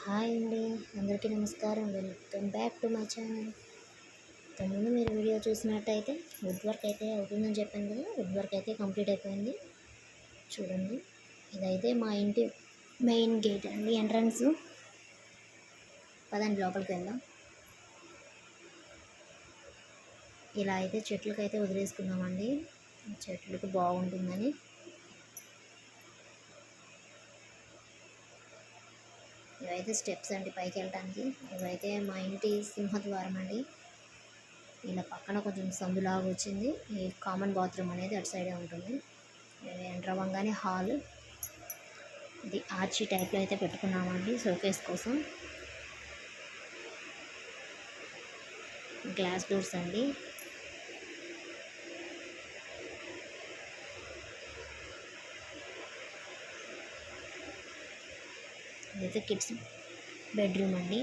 Hi అండి, అందరికీ నమస్కారం. Welcome back to my channel. ఇంతకుముందు మీరు వీడియో చూసినట్టయితే వుడ్ వర్క్ అయితే అవుతుందని చెప్పాను కదా. వుడ్ వర్క్ అయితే కంప్లీట్ అయిపోయింది. చూడండి, ఇదైతే మా ఇంటి మెయిన్ గేట్ అండి, ఎంట్రన్స్. పదండి లోపలికి వెళ్దాం. ఇలా అయితే చెట్లకైతే వదిలేసుకున్నామండి, చెట్లకు బాగుంటుందని. ఇవైతే స్టెప్స్ అండి పైకి వెళ్ళటానికి. ఇవైతే మా ఇంటి సింహద్వారం అండి. ఇలా పక్కన కొంచెం సందులాగా వచ్చింది. ఈ కామన్ బాత్రూమ్ అనేది అటు సైడే ఉంటుంది. ఎంటర్ అవ్వగానే హాల్. ఇది ఆర్చీ టైప్లో అయితే పెట్టుకున్నామండి షోకేస్ కోసం. గ్లాస్ డోర్స్ అండి. ఇదైతే కిడ్స్ బెడ్రూమ్ అండి.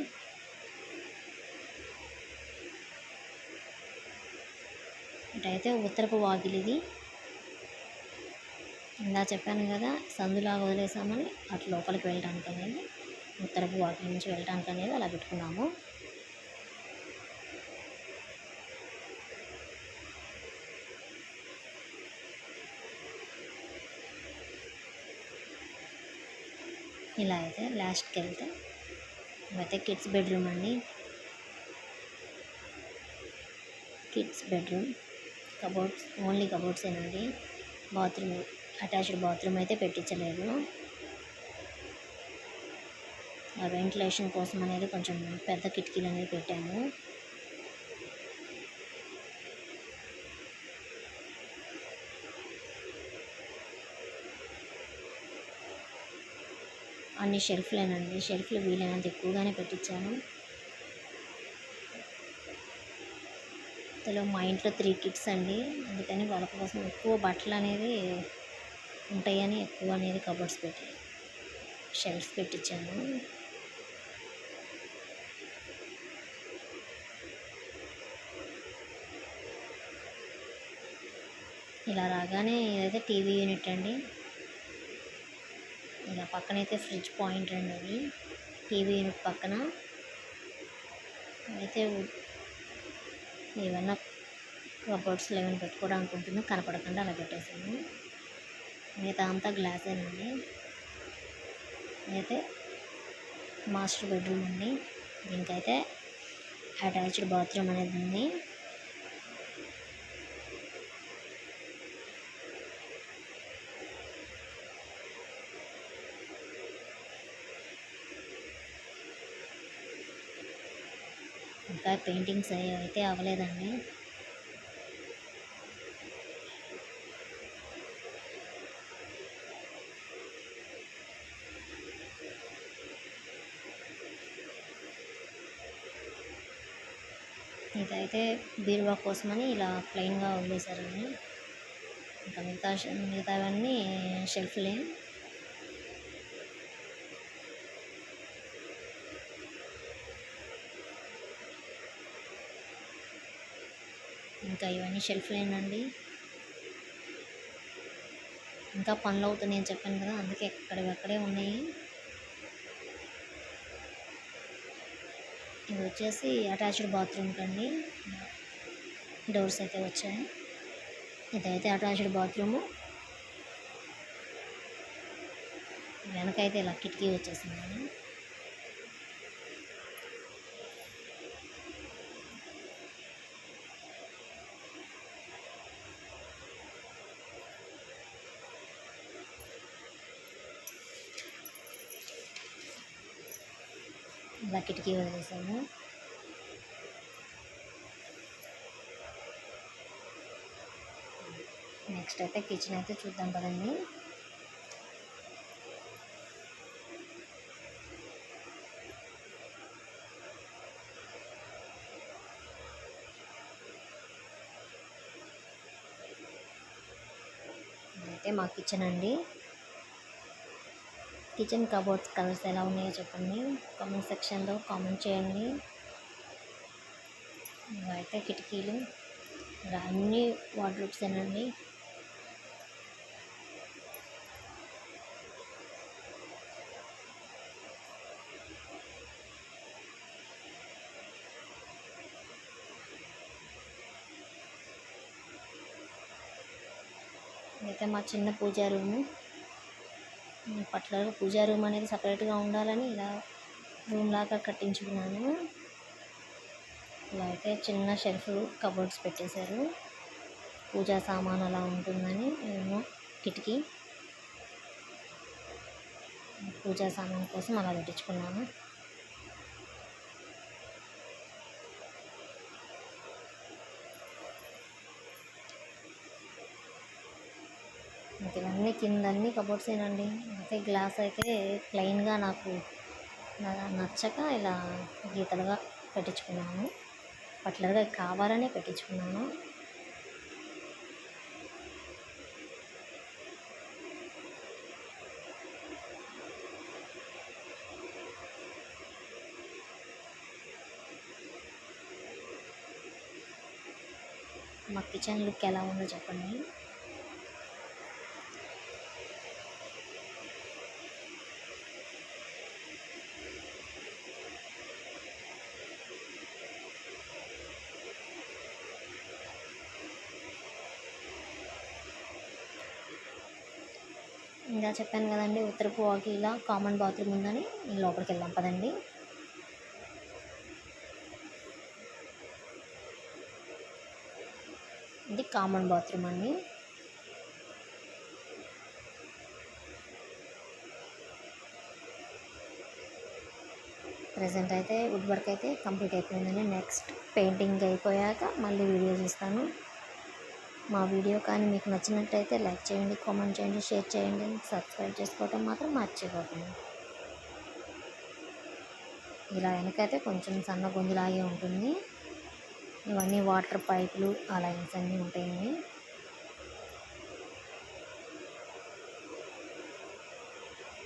ఇటైతే ఉత్తరపు వాకిలి. ఇది ఇందా చెప్పాను కదా, సందులాగా వదిలేసామని అటు లోపలికి వెళ్ళడానికి అనేది, ఉత్తరపు వాకిలి నుంచి వెళ్ళడానికి అనేది అలా పెట్టుకున్నాము. ఇలా అయితే లాస్ట్కి వెళ్తే ఇవైతే కిడ్స్ బెడ్రూమ్ అండి. కిడ్స్ బెడ్రూమ్ కబోర్డ్స్, ఓన్లీ కబోర్డ్సేనండి. బాత్రూమ్, అటాచ్డ్ బాత్రూమ్ అయితే పెట్టించలేదు. ఆ వెంటిలేషన్ కోసం అనేది కొంచెం పెద్ద కిటికీలు అనేది పెట్టాము. అన్ని షెల్ఫ్లేనండి, షెల్ఫ్లు వీలైనంత ఎక్కువగానే పెట్టించాను. ఇందులో మా ఇంట్లో 3 కిడ్స్ అండి, అందుకని వాళ్ళ కోసం ఎక్కువ బట్టలు అనేది ఉంటాయని ఎక్కువ అనేది కబోర్డ్స్ పెట్టి షెల్ఫ్స్ పెట్టించాను. ఇలా రాగానే ఇదైతే టీవీ యూనిట్ అండి. ఇలా పక్కనైతే ఫ్రిడ్జ్ పాయింట్ అండి. అది టీవీ యూనిట్ పక్కన అయితే ఏమన్నా కబోర్డ్స్లో ఏమైనా పెట్టుకోవడానికి ఉంటుందో కనపడకుండా అలా పెట్టేసాను. మిగతా అంతా గ్లాసేనండి. అయితే మాస్టర్ బెడ్రూమ్ అండి. దీనికైతే అటాచ్డ్ బాత్రూమ్ అనేది ఉంది. ఇంకా పెయింటింగ్స్ అయితే అవ్వలేదండి. ఇదైతే బీరువా కోసమని ఇలా ప్లెయిన్గా వదిలేశారండి. ఇంకా మిగతావన్నీ షెల్ఫ్లే. ఇంకా ఇవన్నీ షెల్ఫ్లేనండి. ఇంకా పనులు అవుతున్నాయని చెప్పాను కదా, అందుకే ఎక్కడెక్కడే ఉన్నాయి. ఇది వచ్చేసి అటాచ్డ్ బాత్రూమ్ కండి, డోర్స్ అయితే వచ్చాయి. ఇదైతే అటాచ్డ్ బాత్రూము. వెనకైతే ఇలా కిటికీ వచ్చేసింది. ఇలా కిటికీ వదిలేసాము. నెక్స్ట్ అయితే కిచెన్ అయితే చూద్దాం కదండి. అయితే మా కిచెన్ అండి. కిచెన్ కబోర్డ్స్ కలర్స్ ఎలా ఉన్నాయో చెప్పండి, కామెంట్ సెక్షన్లో కామెంట్ చేయండి. ఇవైతే కిటికీలు, ఇలా అన్నీ వార్డ్రోబ్సేనండి. అయితే మా చిన్న పూజా రూము. పర్టికులర్గా పూజా రూమ్ అనేది సపరేట్గా ఉండాలని ఇలా రూమ్ లాగా కట్టించుకున్నాను. ఇలా అయితే చిన్న షెల్ఫ్ కబోర్డ్స్ పెట్టేశారు. పూజా సామాన్ అలా ఉంటుందని నేను కిటికీ పూజా సామాన్ కోసం అలా పెట్టించుకున్నాను. ఇవన్నీ కిందన్నీ కబోర్డ్స్ ఏనండి. అయితే గ్లాస్ అయితే ప్లెయిన్గా నాకు నచ్చక ఇలా గీతలుగా పెట్టించుకున్నాను. పర్టికులర్గా కావాలనే పెట్టించుకున్నాను. మా కిచెన్ లుక్ ఎలా ఉందో చెప్పండి. ఇంకా చెప్పాను కదండి, ఉత్తరపు వాకి ఇలా కామన్ బాత్రూమ్ ఉందని లోపలికి వెళ్దాం పదండి. ఇది కామన్ బాత్రూమ్ అండి. ప్రజెంట్ అయితే వుడ్ వర్క్ అయితే కంప్లీట్ అయిపోయిందండి. నెక్స్ట్ పెయింటింగ్ అయిపోయాక మళ్ళీ వీడియో చూస్తాను. మా వీడియో కానీ మీకు నచ్చినట్టయితే లైక్ చేయండి, కామెంట్ చేయండి, షేర్ చేయండి, సబ్స్క్రైబ్ చేసుకోవటం మాత్రం మర్చిపోకండి. ఇలా వెనకైతే కొంచెం సన్న గొంతులాగే ఉంటుంది. ఇవన్నీ వాటర్ పైపులు ఆ లైన్స్ అన్నీ ఉంటాయండి.